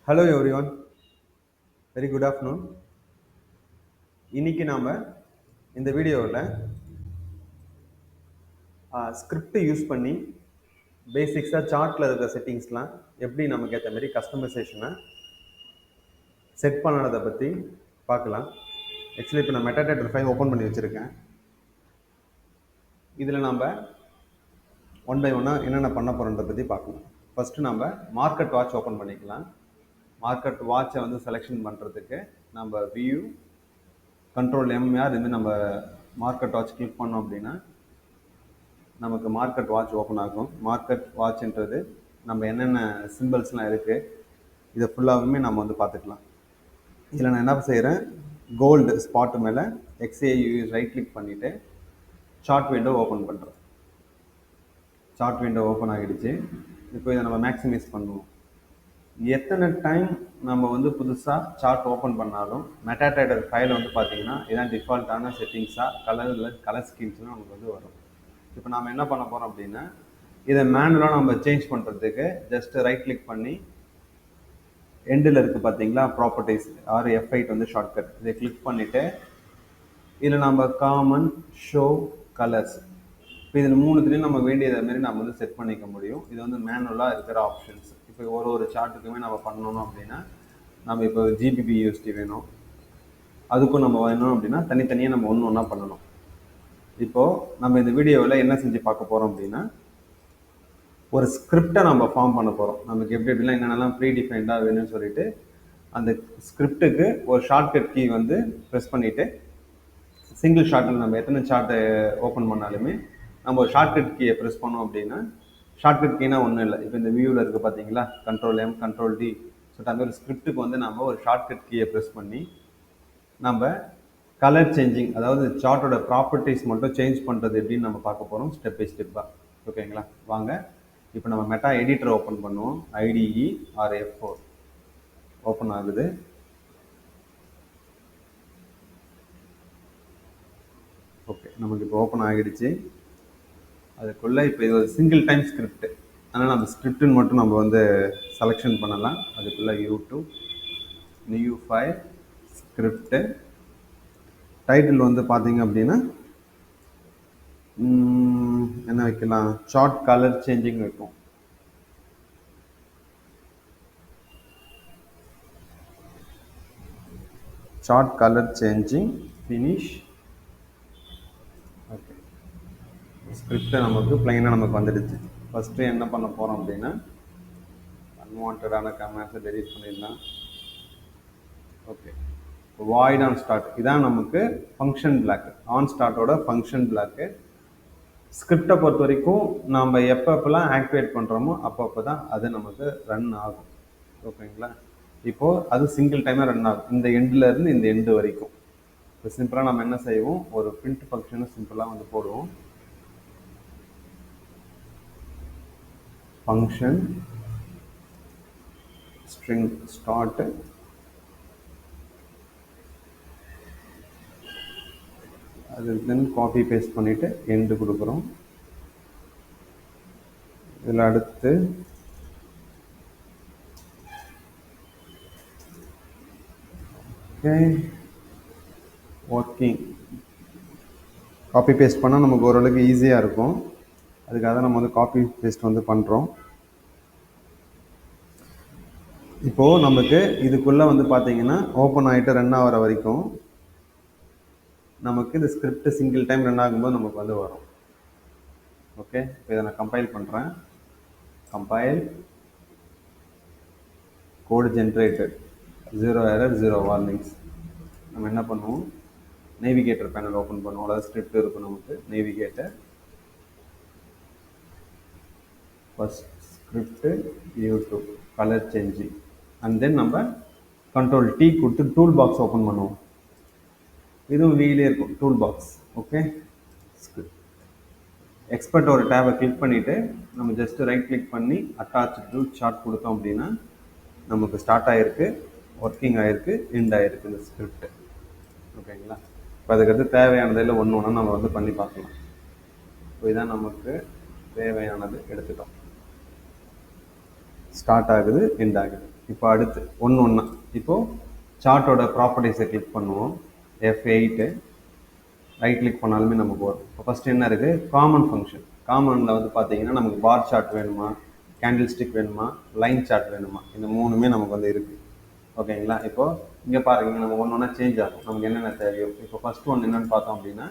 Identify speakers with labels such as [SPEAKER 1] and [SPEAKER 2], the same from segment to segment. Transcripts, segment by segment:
[SPEAKER 1] Hello everyone, very good afternoon. இன்னைக்கு நாம் இந்த வீடியோவில் ஸ்கிரிப்ட் யூஸ் பண்ணி பேசிக்ஸாக சார்ட்டில் இருக்கிற செட்டிங்ஸ்லாம் எப்படி நமக்கு ஏற்ற மாதிரி கஸ்டமைசேஷனை செட் பண்ணதை பற்றி பார்க்கலாம். ஆக்சுவலி இப்போ நான் மெட்டாடேட்டர் ஃபைல் ஓப்பன் பண்ணி வச்சுருக்கேன். இதில் நாம் ஒன் பை ஒன்னாக என்னென்ன பண்ண போகிறோன்றதை பற்றி பார்க்கலாம். ஃபஸ்ட்டு நம்ம மார்க்கெட் வாட்ச் ஓப்பன் பண்ணிக்கலாம். மார்க்கெட் வாட்சை வந்து செலெக்ஷன் பண்ணுறதுக்கு நம்ம வியூ கண்ட்ரோல் எம்ஆர் இதுமாதிரி நம்ம மார்க்கெட் வாட்ச் கிளிக் பண்ணோம் அப்படின்னா நமக்கு மார்க்கெட் வாட்ச் ஓப்பன் ஆகும். மார்க்கெட் வாட்ச்ன்றது நம்ம என்னென்ன சிம்பிள்ஸ்லாம் இருக்குது இதை ஃபுல்லாகவுமே நம்ம வந்து பார்த்துக்கலாம். இதில் நான் என்ன செய்கிறேன், கோல்டு ஸ்பாட்டு மேலே எக்ஸ்ஏயு ரைட் கிளிக் பண்ணிவிட்டு சார்ட் விண்டோ ஓப்பன் பண்ணுறேன். சார்ட் விண்டோ ஓப்பன் ஆகிடுச்சு. இப்போ இதை நம்ம மேக்ஸிமைஸ் பண்ணுவோம். எத்தனை டைம் நம்ம வந்து புதுசாக சார்ட் ஓப்பன் பண்ணாலும் மெட்டாடேட்டர் ஃபைல் வந்து பார்த்திங்கன்னா இதான் டிஃபால்ட்டான செட்டிங்ஸாக கலர் ஸ்கீம்ஸ்லாம் நமக்கு வந்து வரும். இப்போ நம்ம என்ன பண்ண போகிறோம் அப்படின்னா இதை மேனுவலாக நம்ம சேஞ்ச் பண்ணுறதுக்கு ஜஸ்ட்டு ரைட் கிளிக் பண்ணி எண்டில் இருக்குது பார்த்தீங்களா ப்ராப்பர்ட்டிஸ் ஆர் F8 வந்து ஷார்ட்கட், இதை கிளிக் பண்ணிவிட்டு இதில் நம்ம காமன் ஷோ கலர்ஸ் இப்போ இதில் மூணுத்துலேயும் நம்ம வேண்டியதை மாரி நம்ம வந்து செட் பண்ணிக்க முடியும். இது வந்து மேனுவலாக இருக்கிற ஆப்ஷன்ஸ். இப்போ ஒரு சார்ட்டுக்குமே நம்ம பண்ணணும் அப்படின்னா நம்ம இப்போ GBP/USD வேணும், அதுக்கும் நம்ம வேணும் அப்படின்னா தனித்தனியாக நம்ம ஒன்று ஒன்றா பண்ணணும். இப்போது நம்ம இந்த வீடியோவில் என்ன செஞ்சு பார்க்க போகிறோம் அப்படின்னா ஒரு ஸ்கிரிப்டை நம்ம ஃபார்ம் பண்ண போகிறோம். நமக்கு எப்படி எப்படிலாம் என்னென்னலாம் ப்ரீ டிஃபைன்டாக வேணும்னு சொல்லிட்டு அந்த ஸ்கிரிப்டுக்கு ஒரு ஷார்ட்கட் கீ வந்து ப்ரெஸ் பண்ணிவிட்டு சிங்கிள் ஷார்ட்டில் நம்ம எத்தனை சார்ட்டை ஓப்பன் பண்ணாலுமே நம்ம ஒரு ஷார்ட்கட் கீயை ப்ரெஸ் பண்ணோம் அப்படின்னா ஷார்ட்கட் கீனா ஒன்றும் இல்லை. இப்போ இந்த வியூவில் இருக்குது பார்த்தீங்களா, கண்ட்ரோல் M கண்ட்ரோல் D சொல்லிட்டு அந்த ஒரு ஸ்கிரிப்டுக்கு வந்து நம்ம ஒரு ஷார்ட்கட் கீயை ப்ரெஸ் பண்ணி நம்ம கலர் சேஞ்சிங், அதாவது சார்ட்டோட ப்ராப்பர்ட்டிஸ் மட்டும் சேஞ்ச் பண்ணுறது எப்படின்னு நம்ம பார்க்க போகிறோம் ஸ்டெப் பை ஸ்டெப்பாக. ஓகேங்களா, வாங்க இப்போ நம்ம மெட்டா எடிட்டர் ஓப்பன் பண்ணுவோம். IDE or F4 ஓப்பன் ஆகுது. ஓகே, நமக்கு இப்போ ஓப்பன் ஆகிடுச்சு. அதுக்குள்ளே இப்போ இது ஒரு சிங்கிள் டைம் ஸ்கிரிப்ட், அதனால் நம்ம ஸ்கிரிப்டுன்னு மட்டும் நம்ம வந்து செலெக்ஷன் பண்ணலாம். அதுக்குள்ளே YouTube new file script title வந்து பார்த்தீங்க அப்படின்னா என்ன வைக்கலாம், சார்ட் கலர் சேஞ்சிங் வைக்கும். Chart colour changing finish. Okay, script நமக்கு பிளைனாக நமக்கு வந்துடுச்சு. ஃபஸ்ட்டு என்ன பண்ண போகிறோம் அப்படின்னா அன்வான்டான கமெண்ட்ஸை டெலீட் பண்ணிடலாம். ஓகே, வாய்ட் ஆன் ஸ்டார்ட் இதான் நமக்கு ஃபங்க்ஷன் பிளாக். ஆன் ஸ்டார்ட்டோட ஃபங்க்ஷன் பிளாக்கு. ஸ்கிரிப்டை பொறுத்த வரைக்கும் நம்ம எப்பப்பெல்லாம் ஆக்டிவேட் பண்ணுறோமோ அப்பப்போ தான் அது நமக்கு ரன் ஆகும். ஓகேங்களா, இப்போது அது சிங்கிள் டைமாக ரன் ஆகும் இந்த எண்டில் இருந்து இந்த எண்டு வரைக்கும். இப்போ சிம்பிளாக நம்ம என்ன செய்வோம், ஒரு பிரிண்ட் ஃபங்க்ஷனை சிம்பிளாக வந்து போடுவோம். ஃபங்க்ஷன் ஸ்ட்ரிங் ஸ்டார்ட் அது தென் காப்பி பேஸ்ட் பண்ணிவிட்டு எண்டு கொடுக்குறோம். இதில் அடுத்து ஓகே ஒர்க்கிங் காப்பி பேஸ்ட் பண்ணால் நமக்கு ஓரளவுக்கு ஈஸியாக இருக்கும். அதுக்காக தான் நம்ம வந்து காப்பி பேஸ்ட் வந்து பண்ணுறோம். இப்போது நமக்கு இதுக்குள்ளே வந்து பார்த்தீங்கன்னா ஓப்பன் ஆகிட்டு ரன் ஆகிற வரைக்கும் நமக்கு இந்த ஸ்கிரிப்ட் சிங்கிள் டைம் ரன் ஆகும்போது நமக்கு வந்து வரும். ஓகே, இப்போ இதை நான் கம்பைல் பண்ணுறேன். Compile code generated 0 error 0 warnings. நம்ம என்ன பண்ணுவோம், நேவிகேட்டர் பேனல் ஓப்பன் பண்ணுவோம். அதாவது ஸ்கிரிப்ட் இருக்கும் நமக்கு navigator. First script YouTube colour changing and then நம்ம கண்ட்ரோல் T கொடுத்து டூல் பாக்ஸ் ஓப்பன் பண்ணுவோம். இதுவும் வீலே இருக்கும் டூல் பாக்ஸ். ஓகே, எக்ஸ்பர்ட் ஒரு டேபை கிளிக் பண்ணிவிட்டு நம்ம ஜஸ்ட்டு ரைட் கிளிக் பண்ணி அட்டாச் டு சார்ட் கொடுத்தோம் அப்படின்னா நமக்கு ஸ்டார்ட் ஆகிருக்கு, ஒர்க்கிங் ஆகிருக்கு, எண்ட் ஆகிருக்கு இந்த ஸ்கிரிப்ட். ஓகேங்களா, இப்போ அதுக்கடுத்து தேவையானதில் ஒன்று ஒன்றா நம்ம வந்து பண்ணி பார்க்கலாம். இப்போ இதான் நமக்கு தேவையானது எடுத்துட்டோம். ஸ்டார்ட் ஆகுது, எண்ட் ஆகுது. இப்போ அடுத்து ஒன்று இப்போது சார்ட்டோட ப்ராப்பர்ட்டிஸை கிளிக் பண்ணுவோம். F8 ரைட் கிளிக் பண்ணாலுமே நமக்கு வரும். இப்போ ஃபஸ்ட்டு என்ன இருக்குது, காமன் ஃபங்க்ஷன். காமனில் வந்து பார்த்தீங்கன்னா நமக்கு பார் சார்ட் வேணுமா, கேண்டில் ஸ்டிக் வேணுமா, லைன் சார்ட் வேணுமா, இந்த மூணுமே நமக்கு வந்து இருக்குது. ஓகேங்களா. இப்போது இங்கே பாருங்க, நம்ம ஒன்று ஒன்றா சேஞ்ச் ஆகும் நமக்கு என்னென்ன தேவையோ. இப்போ ஃபஸ்ட்டு ஒன்று என்னென்னு பார்த்தோம் அப்படின்னா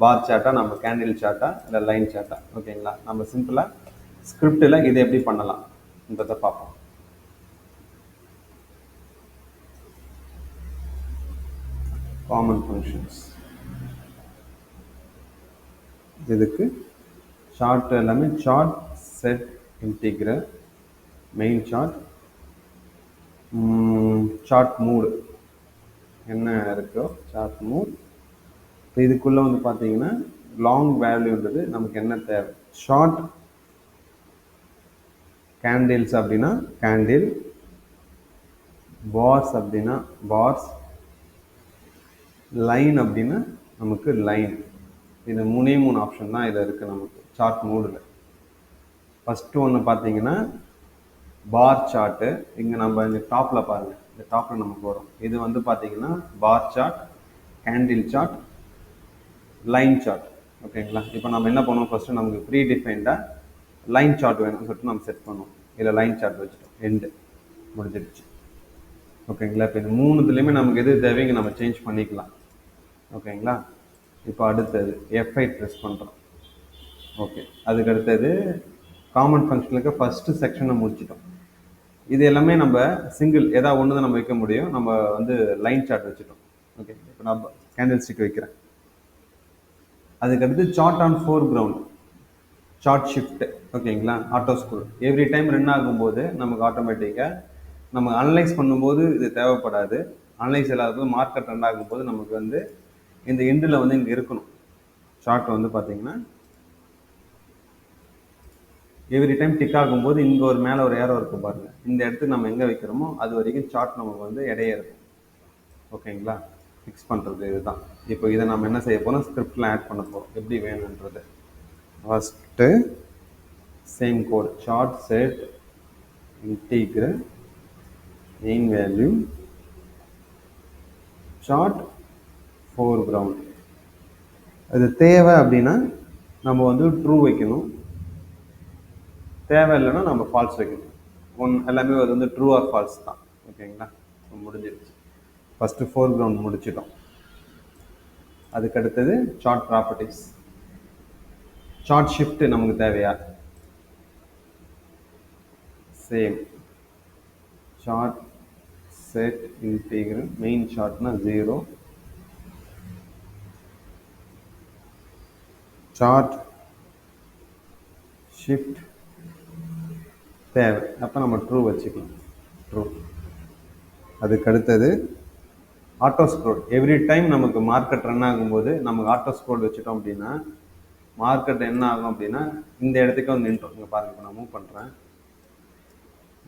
[SPEAKER 1] பார் சார்ட்டா, நம்ம கேண்டில் சார்ட்டா, இல்லை லைன் சார்ட்டா. ஓகேங்களா. நம்ம சிம்பிளாக ஸ்கிரிப்டில் இதை எப்படி பண்ணலாம்ன்றதை பார்ப்போம். காமன் ஃபங்க்ஷன்ஸ், இதுக்கு சார்ட் எல்லாமே chart set integral main chart chart mode என்ன இருக்கோ சார்ட் மூட். இப்போ இதுக்குள்ளே வந்து பார்த்தீங்கன்னா லாங் வேல்யூன்றது நமக்கு என்ன தேவை, ஷார்ட் கேண்டில்ஸ் அப்படின்னா கேண்டில், பார்ஸ் அப்படின்னா பார்ஸ், லைன் அப்படின்னா நமக்கு லைன். இது மூணே ஆப்ஷன் தான் இதில் இருக்குது நமக்கு சார்ட் மூடில். ஃபஸ்ட்டு ஒன்று பார்த்தீங்கன்னா பார் சார்ட்டு. இங்கே நம்ம இந்த டாப்பில் பாருங்கள், இந்த டாப்பில் நமக்கு வரும். இது வந்து பார்த்தீங்கன்னா bar chart, candle chart, line chart. ஓகேங்களா. இப்போ நம்ம என்ன பண்ணுவோம், ஃபஸ்ட்டு நமக்கு ப்ரீ டிஃபைன்டாக லைன் சார்ட் வேணும்னு சொல்லிட்டு நம்ம செட் பண்ணுவோம். இதில் லைன் சார்ட் வச்சுட்டோம், எண்டு முடிஞ்சிருச்சு. ஓகேங்களா. இப்போ இந்த மூணுத்துலேயுமே நமக்கு எது தேவைங்க நம்ம சேஞ்ச் பண்ணிக்கலாம். ஓகேங்களா. இப்போ அடுத்தது F8 ப்ரெஸ் பண்ணுறோம். ஓகே, அதுக்கு அடுத்தது காமன் ஃபங்க்ஷனுக்கு ஃபஸ்ட்டு செக்ஷனை முடிச்சிட்டோம். இது எல்லாமே நம்ம சிங்கிள் ஏதாவது ஒன்று தான் நம்ம வைக்க முடியும். நம்ம வந்து லைன் சார்ட் வச்சுட்டோம். ஓகே, இப்போ நான் கேண்டில் ஸ்டிக் வைக்கிறேன். அதுக்கடுத்து chart on foreground, chart shift. ஓகேங்களா. Auto scroll every time run ஆகும்போது நமக்கு ஆட்டோமேட்டிக்காக நம்ம அனலைஸ் பண்ணும்போது இது தேவைப்படாது. அனலைஸ் இல்லாத மார்க்கெட் ரன் ஆகும்போது நமக்கு வந்து இந்த எண்டில் வந்து இங்கே இருக்கணும். சார்ட் வந்து பார்த்தீங்கன்னா எவ்ரி டைம் டிக் ஆகும்போது இங்கே ஒரு மேலே ஒரு ஏரோ இருக்கும் பாருங்கள், இந்த இடத்துக்கு நம்ம எங்கே வைக்கிறோமோ அது வரைக்கும் சார்ட் நமக்கு வந்து இடையே இருக்கும். ஓகேங்களா. ஃபிக்ஸ் பண்ணுறது இதுதான். இப்போ இதை நம்ம என்ன செய்ய போகிறோம், ஸ்கிரிப்டில் ஆட் பண்ண போகிறோம் எப்படி வேணுன்றது. First same code, chart set integral main value chart foreground. அது தேவை அப்படின்னா நம்ம வந்து ட்ரூ வைக்கணும், தேவை இல்லைன்னா நம்ம ஃபால்ஸ் வைக்கணும். எல்லாமே அது வந்து ட்ரூ ஆர் ஃபால்ஸ் தான். ஓகேங்களா. முடிஞ்சிருச்சு. ஃபஸ்ட்டு ஃபோர் கிரவுண்ட் முடிச்சிட்டோம். அதுக்கு அடுத்தது சார்ட் ப்ராப்பர்ட்டிஸ். சார்ட் ஷிஃப்ட் நமக்கு தேவையா, same chart set integral main சார்ட்னா 0, சார்ட் ஷிஃப்ட் தேவை, அப்போ நம்ம ட்ரூ வச்சுக்கலாம், ட்ரூ. அதுக்கு அடுத்தது ஆட்டோ ஸ்க்ரோல். எவ்ரி டைம் நமக்கு மார்க்கெட் ரன் ஆகும்போது நமக்கு ஆட்டோ ஸ்க்ரோல் வச்சுட்டோம் அப்படின்னா மார்க்கெட் என்ன ஆகும் அப்படின்னா இந்த இடத்துக்கு வந்து நின்றோம். இங்கே பாருங்கள், இப்போ நான் மூவ் பண்ணுறேன்,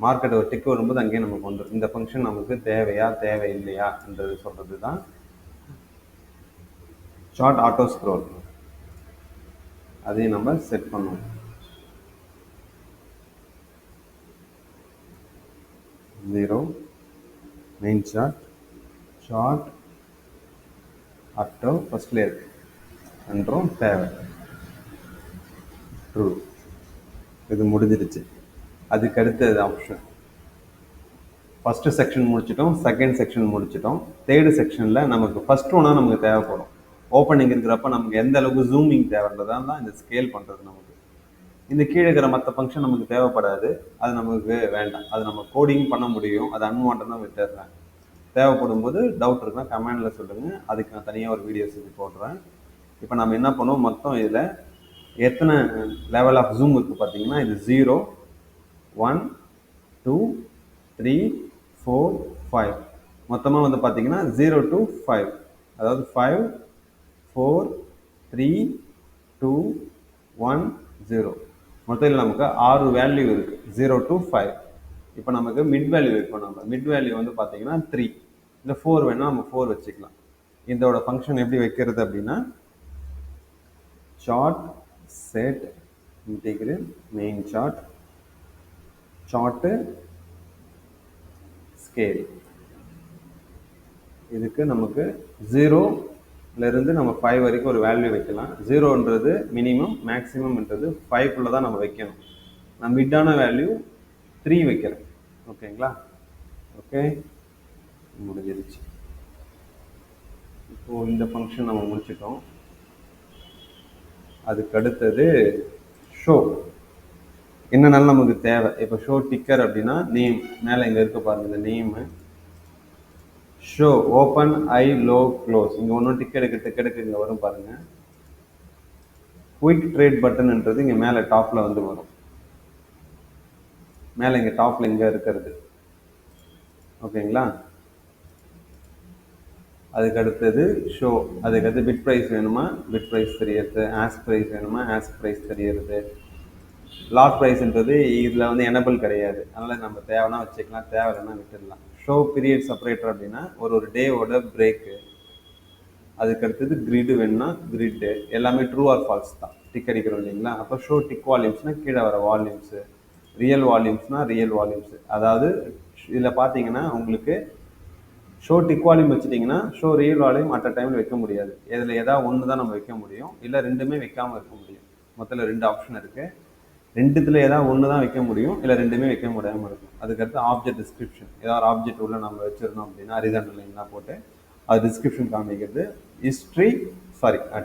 [SPEAKER 1] மார்க்கெட் ஒரு டிக் வரும்போது அங்கேயே நமக்கு வந்துடும். இந்த ஃபங்க்ஷன் நமக்கு தேவையா தேவை இல்லையா என்றது சொல்கிறது தான் சார்ட் ஆட்டோ ஸ்க்ரோல். அதையும் நம்ம செட் பண்ணுவோம். Zero main chart, chart auto ஃபஸ்ட்ல இருக்கு என்றும் தேவை, ட்ரூ. இது முடிஞ்சிருச்சு. அதுக்கு அடுத்தது ஆப்ஷன். ஃபஸ்ட்டு செக்ஷன் முடிச்சிட்டோம், செகண்ட் செக்ஷன் முடிச்சிட்டோம். தேர்டு செக்ஷனில் நமக்கு ஃபஸ்ட் ஒன்றா நமக்கு தேவைப்படும். ஓப்பனிங் இருக்கிறப்ப நமக்கு எந்த அளவுக்கு ஜூமிங் தேவைன்றதான் தான் இந்த ஸ்கேல் பண்ணுறது. நமக்கு இந்த கீழே இருக்கிற மற்ற ஃபங்க்ஷன் நமக்கு தேவைப்படாது, அது நமக்கு வேண்டாம். அது நம்ம கோடிங் பண்ண முடியும், அது அன்வான்ட் தான் விட்டுடுறேன். தேவைப்படும் போது டவுட் இருக்குன்னா கமெண்டில் சொல்லுங்கள், அதுக்கு நான் தனியாக ஒரு வீடியோ செஞ்சு போடுறேன். இப்போ நம்ம என்ன பண்ணுவோம், மொத்தம் இதில் எத்தனை லெவல் ஆஃப் ஜூம் இருக்குது பார்த்தீங்கன்னா இது 0, 1, 2, 3, 4, 5. மொத்தமாக வந்து பார்த்தீங்கன்னா 0 to 5, அதாவது 5, 4, 3, 2, 1, 0. மொத்தத்தில் நமக்கு 6 வேல்யூ இருக்குது, 0 to 5. இப்போ நமக்கு மிட் வேல்யூ வைப்போம். நம்ம மிட் வேல்யூ வந்து பார்த்தீங்கன்னா 3, இந்த 4 வேணால் நம்ம 4 வச்சுக்கலாம். இதோட ஃபங்க்ஷன் எப்படி வைக்கிறது அப்படின்னா chart set integral main chart, chart scale. இதுக்கு நமக்கு 0லேருந்து நம்ம 5 வரைக்கும் ஒரு வேல்யூ வைக்கலாம். 0ன்றது மினிமம், மேக்ஸிமம்ன்றது 5குள்ளே தான் நம்ம வைக்கணும். நான் மிட்டான வேல்யூ 3 வைக்கிறேன். ஓகேங்களா? ஓகே, முடிஞ்சிருச்சு. இப்போது இந்த ஃபங்க்ஷன் நம்ம முடிச்சிட்டோம். அதுக்கு அடுத்தது ஷோ. என்னன்னாலும் நமக்கு தேவை. இப்போ ஷோ டிக்கர் அப்படின்னா நேம், மேலே இங்கே இருக்க பாருங்கள் இந்த name. Show open, high, low, close. இங்கே ஒன்றும் டிக்கெட்டுக்கு இங்கே வரும் பாருங்கள். குயிக் ட்ரேட் பட்டன்ன்றது இங்கே மேலே டாப்பில் வந்து வரும். மேலே இங்கே டாப்பில் இங்கே இருக்கிறது. ஓகேங்களா? அதுக்கு அடுத்தது ஷோ. அதுக்கு அடுத்து பிட் ப்ரைஸ் வேணுமா, பிட் ப்ரைஸ் தெரியறது. ஆஸ்க் ப்ரைஸ் வேணுமா, ஆஸ்க் ப்ரைஸ் தெரியறது. லாட் ப்ரைஸ்ன்றது இதில் வந்து எனபிள் கிடையாது. அதனால் நம்ம தேவைன்னா வச்சுக்கலாம், தேவைன்னா விட்டுடலாம். ஷோ பீரியட் செப்பரேட்டர் அப்படின்னா ஒரு டேவோட பிரேக்கு. அதுக்கு அடுத்தது கிரிடு வேணும்னா கிரிட்டு. எல்லாமே ட்ரூ ஆர் ஃபால்ஸ் தான். டிக் அடிக்கிறோம் இல்லைங்களா? அப்போ ஷோ டிக் வால்யூம்ஸ்னால் கீழே வர வால்யூம்ஸு, ரியல் வால்யூம்ஸ்னால் ரியல் வால்யூம்ஸு. அதாவது இதில் பார்த்தீங்கன்னா உங்களுக்கு ஷோ டிக் வால்யூம் வச்சுட்டிங்கன்னா show real volume at a டைமில் வைக்க முடியாது. இதில் ஏதாவது ஒன்று தான் நம்ம வைக்க முடியும், இல்லை ரெண்டுமே வைக்காமல் இருக்க முடியும். மொத்தத்தில் 2 ஆப்ஷன் இருக்குது. ரெண்டுத்தில் ஏதாவது ஒன்று தான் வைக்க முடியும், இல்லை ரெண்டுமே வைக்க முடியாமல் இருக்கும். அதுக்கடுத்து ஆப்ஜெக்ட் டிஸ்கிரிப்ஷன். ஏதாவது ஒரு ஆப்ஜெக்ட் உள்ள நம்ம வச்சுருந்தோம் அப்படின்னா ஹரிசாண்டல் லைன்லாம் போட்டு அது டிஸ்கிரிப்ஷன் காமிக்கிறது. ஹிஸ்ட்ரி,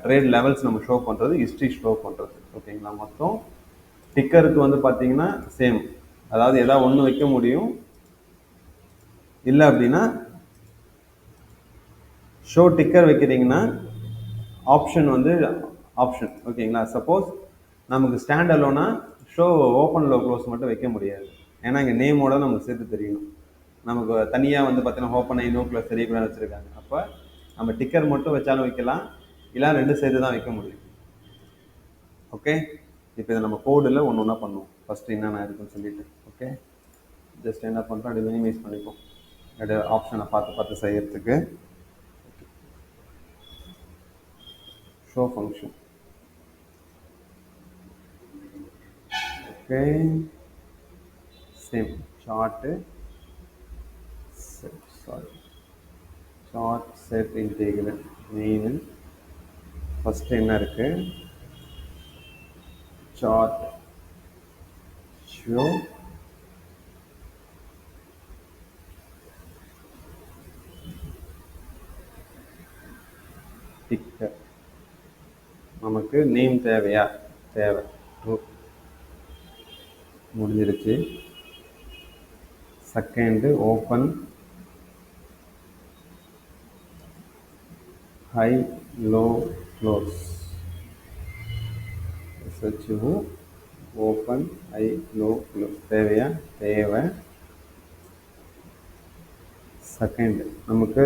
[SPEAKER 1] ட்ரேட் லெவல்ஸ் நம்ம ஷோ பண்ணுறது, ஹிஸ்ட்ரி ஷோ பண்ணுறது. ஓகேங்களா? மொத்தம் டிக்கருக்கு வந்து பார்த்தீங்கன்னா சேம். அதாவது ஏதாவது ஒன்று வைக்க முடியும், இல்லை அப்படின்னா ஷோ டிக்கர் வைக்கிறீங்கன்னா ஆப்ஷன் வந்து ஆப்ஷன். ஓகேங்களா? சப்போஸ் நமக்கு ஸ்டாண்ட் அலோனா ஷோ ஓப்பன், லோ, க்ளோஸ் மட்டும் வைக்க முடியாது. ஏன்னா இங்கே நேமோட நமக்கு சேர்த்து தெரியணும். நமக்கு தனியாக வந்து பார்த்தீங்கன்னா ஓப்பன், ஐ, நோ, க்ளோஸ் தெரியக்கூடாது வச்சுருக்காங்க. அப்போ நம்ம டிக்கர் மட்டும் வச்சாலும் வைக்கலாம், இல்லை 2 சேர்த்து தான் வைக்க முடியும். ஓகே, இப்போ இதை நம்ம கோடில் ஒன்று ஒன்றா பண்ணுவோம். ஃபஸ்ட்டு என்னென்ன இருக்குன்னு சொல்லிட்டு. ஓகே, ஜஸ்ட் என்ன பண்ணுறோம், அப்படி மினிமைஸ் பண்ணிப்போம் ஆப்ஷனை பார்த்து செய்யறதுக்கு. Show function. Okay, same chart set, chart set integral main. First என்ன இருக்கு, சார்ட் ஷோ டிக்கர். நமக்கு நேம் தேவையா, தேவை. முடிஞ்சிருச்சு. Second open, high, low, close. SHO open, high, low, close. தேவையா, தேவை. செகண்ட் நமக்கு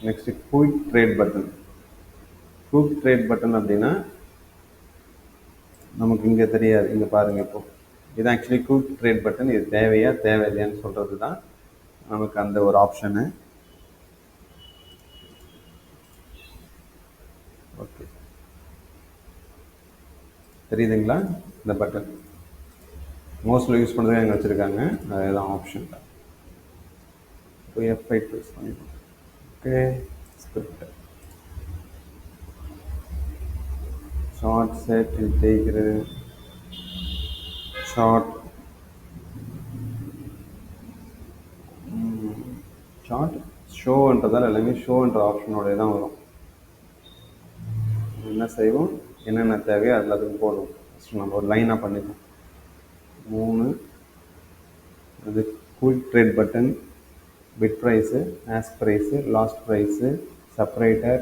[SPEAKER 1] next quick trade button. Quick trade button அப்படின்னா நமக்கு இங்கே தெரியாது. இங்கே பாருங்கள், இப்போ இது ஆக்சுவலி குயிக் ட்ரேட் பட்டன். இது தேவையா தேவையில்லையான்னு சொல்கிறது தான் நமக்கு அந்த ஒரு ஆப்ஷனு. ஓகே, தெரியுதுங்களா? இந்த பட்டன் மோஸ்ட்லி யூஸ் பண்ணுறதுக்கு எங்கே வச்சுருக்காங்க, அதுதான் ஆப்ஷன். இப்போ F8 ப்ரெஸ் பண்ணிப்போம். Okay, script chart set integral chart ஷோன்றதால் எல்லாமே ஷோன்ற ஆப்ஷனோட தான் வரும். என்ன செய்வோம், என்னென்ன தேவையோ எல்லாத்துக்கும் போடுவோம். ஃபஸ்ட்டு நம்ம ஒரு லைனாக பண்ணிப்போம். 3 அது quick trade button, bid price, ask price, last price, separator,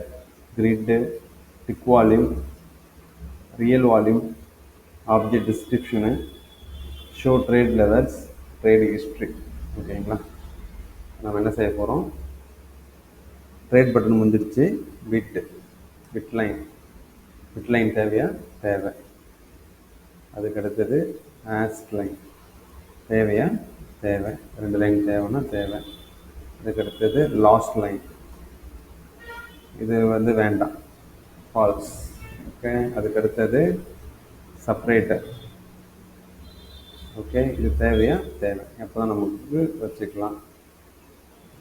[SPEAKER 1] grid, tick volume, real volume, object description, show trade levels, trade history. ஓகேங்களா? நம்ம என்ன செய்ய போகிறோம், ட்ரேட் பட்டன் முடிஞ்சிருச்சு. பிட் லைன் தேவையா, தேவை. அதுக்கு அடுத்தது ஆஸ்க் லைன் தேவையா, தேவை. 2 லைன் தேவைன்னா தேவை. அதுக்கு அடுத்தது லாஸ்ட் லைன், இது வந்து வேண்டாம், ஃபால்ஸ். ஓகே, அதுக்கு அடுத்தது செப்பரேட்டர். ஓகே, இது தேவையா? தேவை. அப்போ தான் நமக்கு வச்சுக்கலாம்.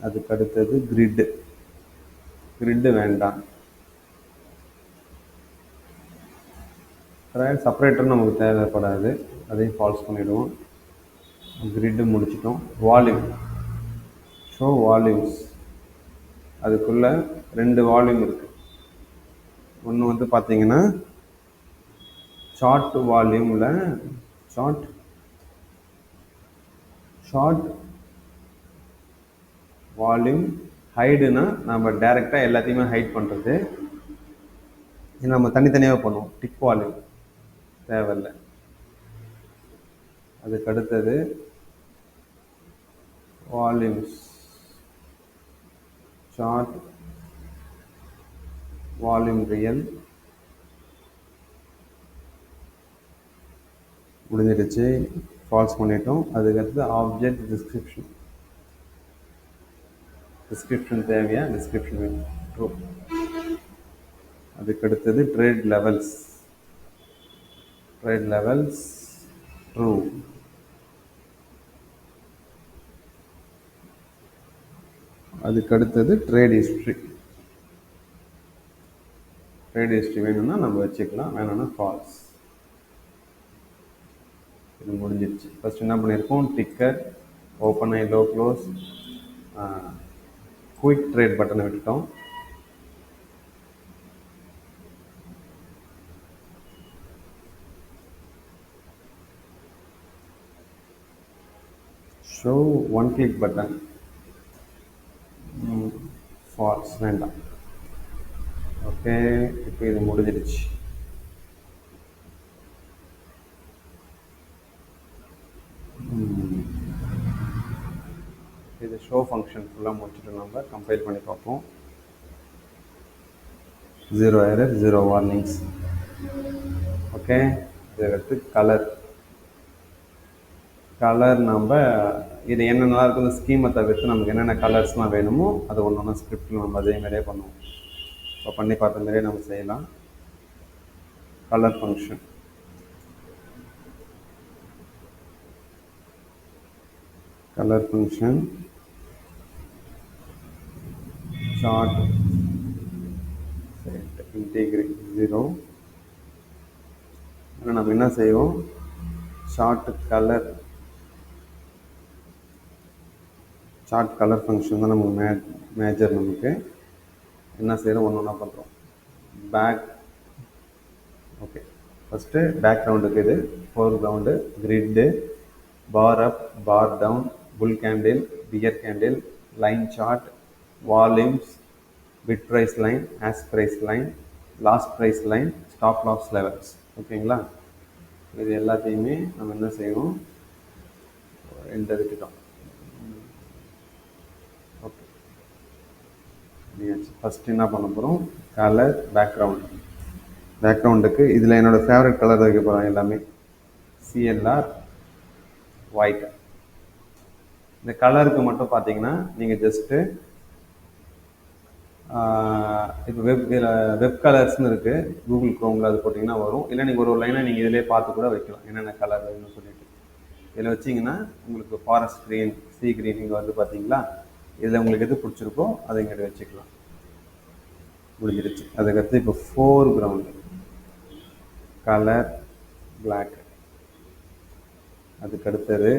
[SPEAKER 1] அதுக்கு அடுத்தது கிரிட்டு வேண்டாம். செப்பரேட்டர் நமக்கு தேவைப்படாது, அதையும் ஃபால்ஸ் பண்ணிவிடுவோம். கிரிட்டு முடிச்சிட்டோம். வால்யூம், ஷோ வால்யூம்ஸ், அதுக்குள்ளே 2 வால்யூம் இருக்குது. ஒன்று வந்து பார்த்தீங்கன்னா ஷார்ட் வால்யூமில் ஷார்ட் வால்யூம் ஹைடுனா நம்ம டைரெக்டாக எல்லாத்தையுமே ஹைட் பண்ணுறது. இது நம்ம தனித்தனியாக பண்ணுவோம். டிக் வால்யூம் தேவையில்லை. அதுக்கு அடுத்தது வால்யூம்ஸ், ஷார்ட் வால்யூம் ரியல் முடிஞ்சிடுச்சு, ஃபால்ஸ் பண்ணிட்டோம். அதுக்கடுத்து ஆப்ஜெக்ட் டிஸ்கிரிப்ஷன் தேவையா? Description true. அதுக்கடுத்தது ட்ரேட் லெவல்ஸ் ட்ரூ. அதுக்கடுத்தது ட்ரேட் ஹிஸ்ட்ரி வேணும்னா நம்ம வச்சுக்கலாம், வேணும்னா ஃபால்ஸ். இது முடிஞ்சிடுச்சு. ஃபஸ்ட் என்ன பண்ணியிருக்கோம்? Ticker, open high, low close, quick trade பட்டனை விட்டுட்டோம். Show one click button false வேண்டாம். ஓகே, இப்போ இது முடிஞ்சிடுச்சு. இது ஷோ ஃபங்க்ஷன் ஃபுல்லாக முடிச்சுட்டு நம்ம கம்பைல் பண்ணி பார்ப்போம். 0 எரர், 0 வார்னிங்ஸ். ஓகே, இதுக்கடுத்து கலர் நம்ம இது என்னென்னலாம் இருக்கும், இந்த ஸ்கீமை தவிர்த்து நமக்கு என்னென்ன கலர்ஸ்லாம் வேணுமோ அது ஒன்று ஒன்றா ஸ்கிரிப்டில் நம்ம அதே மாதிரியே பண்ணுவோம். இப்போ பண்ணி பார்த்த மாதிரியே நம்ம செய்யலாம். Colour function, chart set integrate 0. ஆனால் நம்ம என்ன செய்வோம்? ஷார்ட் கலர் ஃபங்க்ஷன் தான் நமக்கு மேஜர். நமக்கு என்ன செய்கிறோம்? ஒன்று ஒன்றா பண்ணுறோம். ஓகே, ஃபஸ்ட்டு பேக்ரவுண்டுக்கு இது foreground, grid, bar up, bar down, bull candle, bear candle, line chart, volumes, bid price line, ask price line, last price line, stop loss levels. ஓகேங்களா? இது எல்லாத்தையுமே நம்ம என்ன செய்வோம்? எடுத்துட்டோம். ஓகே, ஃபஸ்ட்டு என்ன பண்ண போகிறோம்? கலர் பேக்ரவுண்டுக்கு இதில் என்னோடய ஃபேவரட் கலர் வைக்க போகிறோம். எல்லாமே சிஎல்ஆர் ஒயிட். இந்த கலருக்கு மட்டும் பார்த்தீங்கன்னா நீங்கள் ஜஸ்ட்டு இப்போ வெப் கலர்ஸ்னு இருக்குது, கூகுள் க்ரோமில் அது போட்டிங்கன்னா வரும். இல்லை நீங்கள் ஒரு லைனாக நீங்கள் இதிலே பார்த்து கூட வைக்கலாம் என்னென்ன கலர் வேணும்னு சொல்லிட்டு. இதில் வச்சிங்கன்னா உங்களுக்கு ஃபாரஸ்ட் க்ரீன், சீ க்ரீன் இங்கே வந்து பார்த்தீங்களா? இதில் உங்களுக்கு எது பிடிச்சிருக்கோ அதை இங்கே வச்சுக்கலாம். முடிஞ்சிருச்சு. அதுக்கடுத்து இப்போ ஃபோர்க்ரவுண்டு கலர் பிளாக். அதுக்கடுத்தது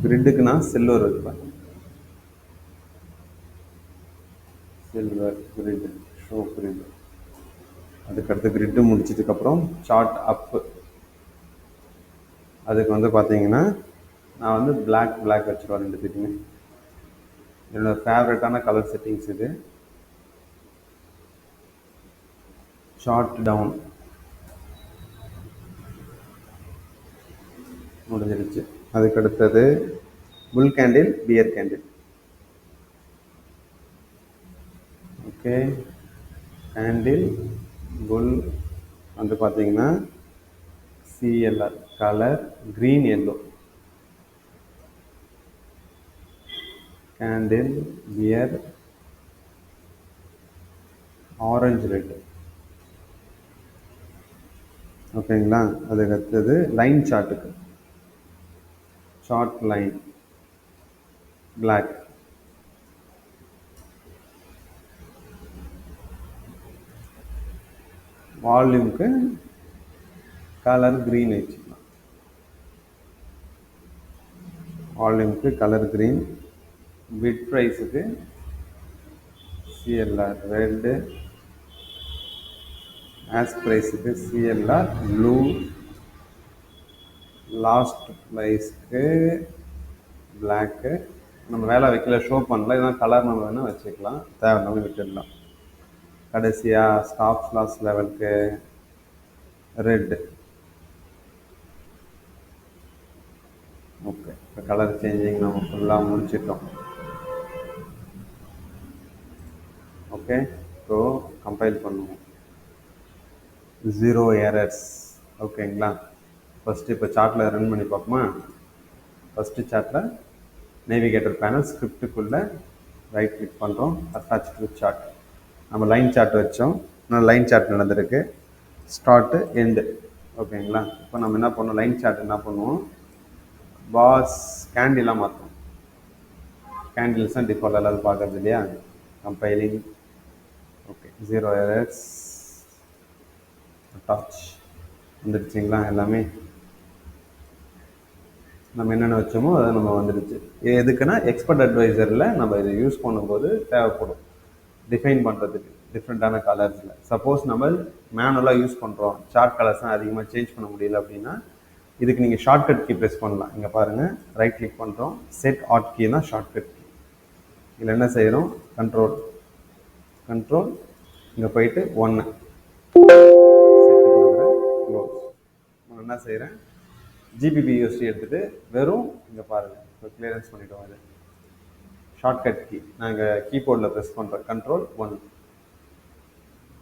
[SPEAKER 1] கிரிட்டுக்கு நான் சில்வர் வைப்பேன். Grid, show grid. அதுக்கடுத்து கிரிட்டு முடிச்சதுக்கப்புறம் சார்ட் அப்பு. அதுக்கு வந்து பார்த்தீங்கன்னா நான் வந்து பிளாக் வச்சுருவேன் ரெண்டுத்துக்குமே. என்னோடய ஃபேவரட்டான கலர் செட்டிங்ஸ் இது. ஷார்ட் டவுன் முடிஞ்சிருச்சு. அதுக்கடுத்தது bull candle, bear candle. Okay, candle, bull வந்து பார்த்தீங்கன்னா CLR colour green yellow, candle, bear orange red, ஓகேங்களா. அதுக்கு அடுத்தது லைன் சார்ட்டுக்கு சார்ட் லைன் பிளாக், வால்யூம்க்கு கலர் க்ரீன் வச்சுக்கலாம். வால்யூம்க்கு கலர் க்ரீன், பிட் ப்ரைஸுக்கு சிஎல்ஆர் ரெட்டு, ஆஸ் ப்ரைஸுக்கு சிஎல்ஆர் ப்ளூ, லாஸ்ட் ப்ரைஸ்க்கு பிளாக்கு. நம்ம வேலை வைக்கல, ஷோ பண்ணல, இதெல்லாம் கலர் நம்ம வேணால் வச்சுக்கலாம், தேவையில்லாமல் விட்டுடலாம். கடைசியாக ஸ்டாப் லாஸ் லெவலுக்கு ரெட். ஓகே, இப்போ கலர் சேஞ்சிங் நம்ம ஃபுல்லாக முடிச்சிட்டோம். ஓகே, ஸோ கம்பைல் பண்ணுவோம். 0 எரர்ஸ். ஓகேங்களா. ஃபஸ்ட்டு இப்போ சார்ட்டில் ரன் பண்ணி பார்ப்போமா. ஃபஸ்ட்டு சார்ட்டில் நேவிகேட்டர் பேனல் ஸ்கிரிப்டுக்குள்ளே ரைட் கிளிக் பண்ணுறோம், அட்டாச் டு சார்ட். நம்ம லைன் சார்ட் வச்சோம், லைன் சார்ட் நடந்திருக்கு, ஸ்டார்ட்டு எண்டு. ஓகேங்களா. இப்போ நம்ம என்ன பண்ணோம், லைன் சார்ட் என்ன பண்ணுவோம், பாஸ் கேண்டிலாக மாற்றோம். கேண்டில்ஸ் தான் டிஃபால்ட் எல்லாரும் பார்க்குறது இல்லையா. கம்பைலிங். ஓகே, 0 எரர்ஸ், அட்டாச் வந்துடுச்சிங்களா. எல்லாமே நம்ம என்னென்ன வச்சோமோ அதை நம்ம வந்துடுச்சு. இது எதுக்குன்னா எக்ஸ்பர்ட் அட்வைசரில் நம்ம இதை யூஸ் பண்ணும்போது தேவைப்படும், டிஃபைன் பண்ணுறதுக்கு டிஃப்ரெண்ட்டான கலர்ஸில். சப்போஸ் நம்ம மேனுவலாக யூஸ் பண்ணுறோம், சார்ட் கலர்ஸ்லாம் அதிகமாக சேஞ்ச் பண்ண முடியல அப்படின்னா இதுக்கு நீங்கள் ஷார்ட்கட் கீ ப்ரெஸ் பண்ணலாம். இங்கே பாருங்கள், ரைட் கிளிக் பண்ணுறோம், செட் ஆட் கீ தான் ஷார்ட்கட் கீ. இதில் என்ன செய்கிறோம், கண்ட்ரோல் இங்கே போயிட்டு 1 செட்டு கொடுக்குறேன், க்ளோஸ். நான் என்ன செய்கிறேன், GBP/USD எடுத்துகிட்டு வெறும் இங்கே பாருங்கள், இப்போ கிளியரன்ஸ் பண்ணிவிட்டோம். இது ஷார்ட்கட் கீ, நாங்கள் கீபோர்டில் ப்ரெஸ் பண்ணுறோம், கண்ட்ரோல் 1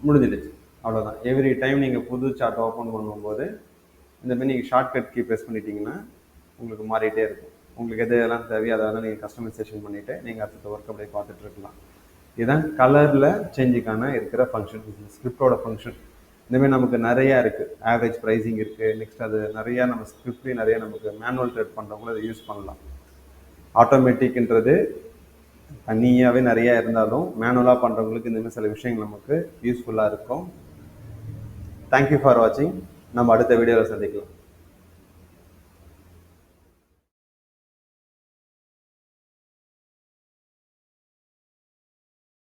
[SPEAKER 1] முடிஞ்சிடுச்சு. அவ்வளோதான். எவ்ரி டைம் நீங்கள் புது சார்ட் ஓப்பன் பண்ணும்போது இந்தமாதிரி நீங்கள் ஷார்ட்கட் கீ ப்ரெஸ் பண்ணிட்டீங்கன்னா உங்களுக்கு மாறிட்டே இருக்கும். உங்களுக்கு எது எல்லாம் தேவையோ அதெல்லாம் நீங்கள் கஸ்டமைசேஷன் பண்ணிவிட்டு நீங்கள் அடுத்த ஒர்க் அப்படியே பார்த்துட்டு இருக்கலாம். இதுதான் கலரில் சேஞ்சுக்கான இருக்கிற ஃபங்க்ஷன், ஸ்கிரிப்டோட ஃபங்க்ஷன். இந்தமாதிரி நமக்கு நிறையா இருக்குது, ஆவரேஜ் ப்ரைஸிங் இருக்குது. நெக்ஸ்ட் அது நிறையா நம்ம ஸ்கிரிப்ட்லேயும் நிறையா நமக்கு மேனுவல் ட்ரேட் பண்ணுறவங்களும் அதை யூஸ் பண்ணலாம். ஆட்டோமேட்டிக்ன்றது தனியாகவே நிறையா இருந்தாலும் மேனுவலாக பண்ணுறவங்களுக்கு இந்தமாதிரி சில விஷயங்கள் நமக்கு யூஸ்ஃபுல்லாக இருக்கும். தேங்க்யூ ஃபார் வாட்சிங். நம்ம அடுத்த வீடியோவில் சந்திக்கலாம்.